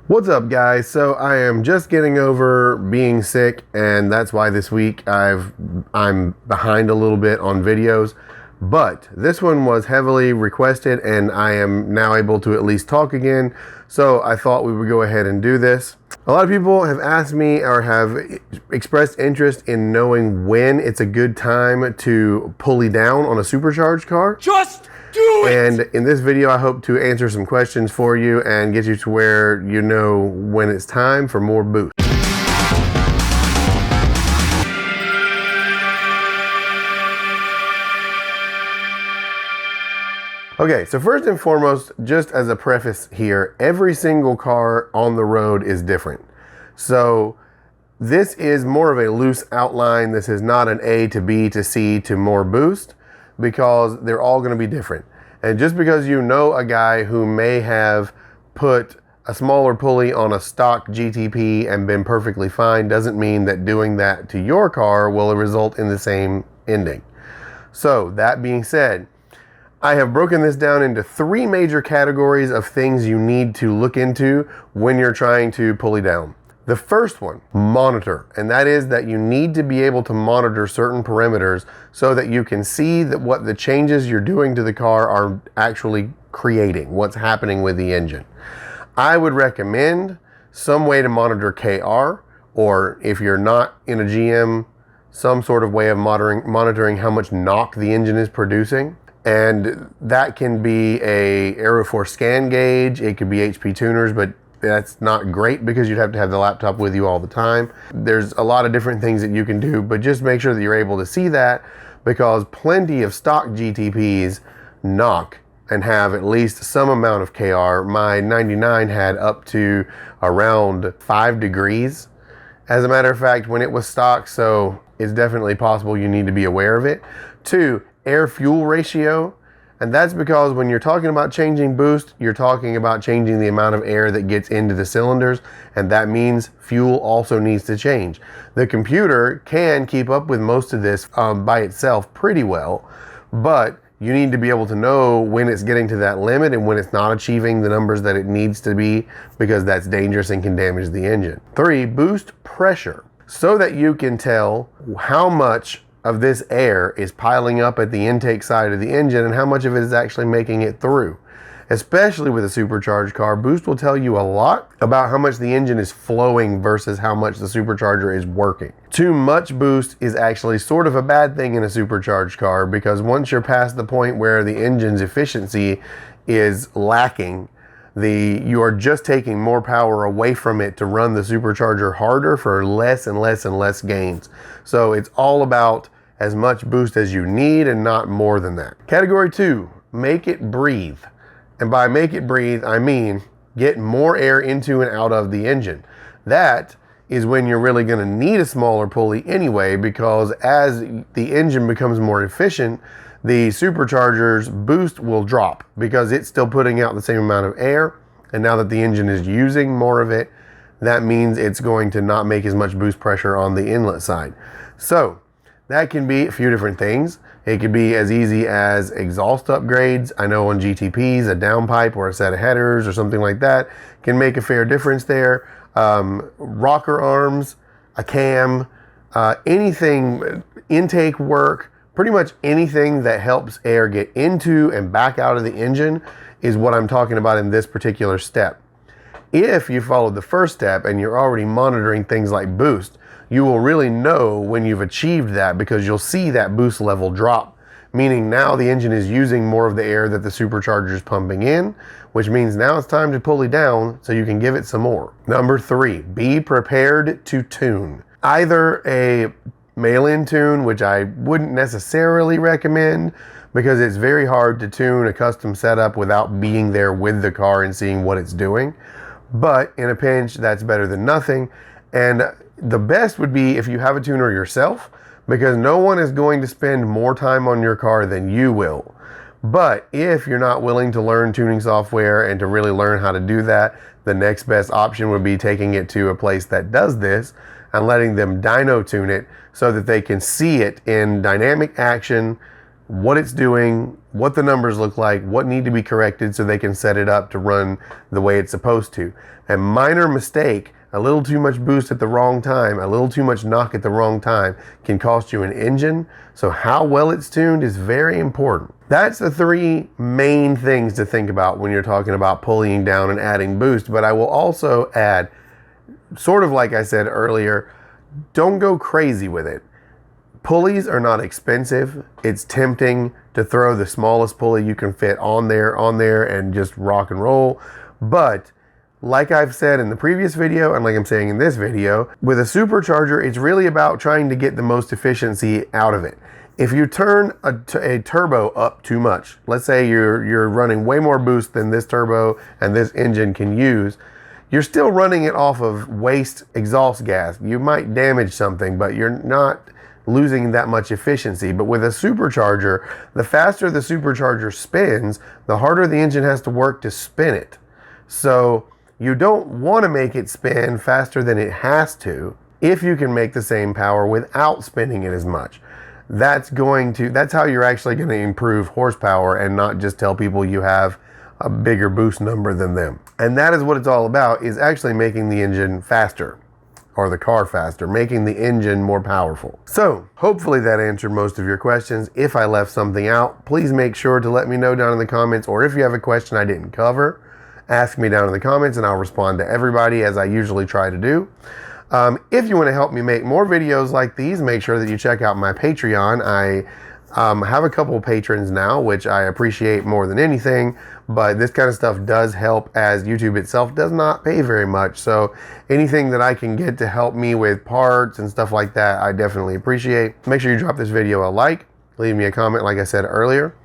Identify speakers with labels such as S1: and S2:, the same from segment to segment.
S1: What's up, guys? So I am just getting over being sick, and that's why this week I'm behind a little bit on videos. But this one was heavily requested, and I am now able to at least talk again. So I thought we would go ahead and do this. A lot of people have asked me or have expressed interest in knowing when it's a good time to pulley down on a supercharged car.
S2: Just do it!
S1: And in this video, I hope to answer some questions for you and get you to where you know when it's time for more boost. Okay, so first and foremost, just as a preface here, every single car on the road is different. So this is more of a loose outline. This is not an A to B to C to more boost, because they're all going to be different. And just because you know a guy who may have put a smaller pulley on a stock GTP and been perfectly fine doesn't mean that doing that to your car will result in the same ending. So that being said, I have broken this down into three major categories of things you need to look into when you're trying to pulley down. The first one, monitor, and that is that you need to be able to monitor certain parameters so that you can see that what the changes you're doing to the car are actually creating, what's happening with the engine. I would recommend some way to monitor KR, or if you're not in a GM, some sort of way of monitoring how much knock the engine is producing. And that can be a Aeroforce scan gauge, it could be HP tuners, but that's not great because you'd have to have the laptop with you all the time. There's a lot of different things that you can do, but just make sure that you're able to see that, because plenty of stock GTPs knock and have at least some amount of KR. My 99 had up to around 5 degrees, as a matter of fact, when it was stock, so it's definitely possible. You need to be aware of it. 2, air-fuel ratio, and that's because when you're talking about changing boost, you're talking about changing the amount of air that gets into the cylinders, and that means fuel also needs to change. The computer can keep up with most of this by itself pretty well, but you need to be able to know when it's getting to that limit and when it's not achieving the numbers that it needs to be, because that's dangerous and can damage the engine. 3, boost pressure, so that you can tell how much of this air is piling up at the intake side of the engine and how much of it is actually making it through. Especially with a supercharged car, boost will tell you a lot about how much the engine is flowing versus how much the supercharger is working. Too much boost is actually sort of a bad thing in a supercharged car, because once you're past the point where the engine's efficiency is lacking, you are just taking more power away from it to run the supercharger harder for less and less and less gains. So it's all about as much boost as you need and not more than that. Category 2, make it breathe. And by make it breathe, I mean get more air into and out of the engine. That is when you're really going to need a smaller pulley anyway, because as the engine becomes more efficient, the supercharger's boost will drop because it's still putting out the same amount of air. And now that the engine is using more of it, that means it's going to not make as much boost pressure on the inlet side. So that can be a few different things. It could be as easy as exhaust upgrades. I know on GTPs, a downpipe or a set of headers or something like that can make a fair difference there. Rocker arms, a cam, anything, intake work, pretty much anything that helps air get into and back out of the engine is what I'm talking about in this particular step. If you followed the first step and you're already monitoring things like boost, you will really know when you've achieved that, because you'll see that boost level drop, meaning now the engine is using more of the air that the supercharger is pumping in, which means now it's time to pulley down so you can give it some more. Number 3, be prepared to tune. Either a mail-in tune, which I wouldn't necessarily recommend because it's very hard to tune a custom setup without being there with the car and seeing what it's doing. But in a pinch, that's better than nothing. And the best would be if you have a tuner yourself, because no one is going to spend more time on your car than you will. But if you're not willing to learn tuning software and to really learn how to do that, the next best option would be taking it to a place that does this and letting them dyno tune it so that they can see it in dynamic action what it's doing, what the numbers look like, what need to be corrected so they can set it up to run the way it's supposed to. A minor mistake, a little too much boost at the wrong time, a little too much knock at the wrong time can cost you an engine. So how well it's tuned is very important. That's the three main things to think about when you're talking about pulleying down and adding boost. But I will also add, sort of like I said earlier, don't go crazy with it. Pulleys are not expensive. It's tempting to throw the smallest pulley you can fit on there and just rock and roll. But like I've said in the previous video, and like I'm saying in this video, with a supercharger, it's really about trying to get the most efficiency out of it. If you turn a turbo up too much, let's say you're running way more boost than this turbo and this engine can use, you're still running it off of waste exhaust gas. You might damage something, but you're not losing that much efficiency. But with a supercharger, the faster the supercharger spins, the harder the engine has to work to spin it. So you don't want to make it spin faster than it has to if you can make the same power without spinning it as much. That's how you're actually going to improve horsepower and not just tell people you have a bigger boost number than them. And that is what it's all about, is actually making the engine faster, or the car faster, making the engine more powerful. So hopefully that answered most of your questions. If I left something out, please make sure to let me know down in the comments, or if you have a question I didn't cover, ask me down in the comments and I'll respond to everybody, as I usually try to do. If you want to help me make more videos like these, make sure that you check out my Patreon. I have a couple of patrons now, which I appreciate more than anything, but this kind of stuff does help, as YouTube itself does not pay very much. So anything that I can get to help me with parts and stuff like that, I definitely appreciate. Make sure you drop this video a like, leave me a comment like I said earlier,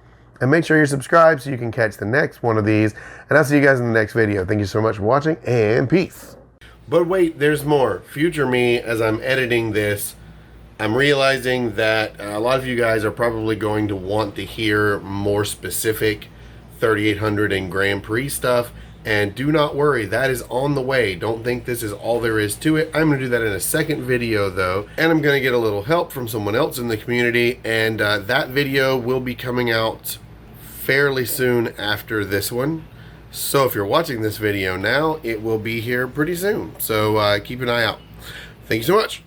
S1: and make sure you're subscribed so you can catch the next one of these. And I'll see you guys in the next video. Thank you so much for watching, and peace. But wait, there's more. Future me, as I'm editing this, I'm realizing that a lot of you guys are probably going to want to hear more specific 3800 and Grand Prix stuff. And do not worry, that is on the way. Don't think this is all there is to it. I'm going to do that in a second video though. And I'm going to get a little help from someone else in the community. And that video will be coming out fairly soon after this one. So if you're watching this video now, it will be here pretty soon. So keep an eye out. Thank you so much.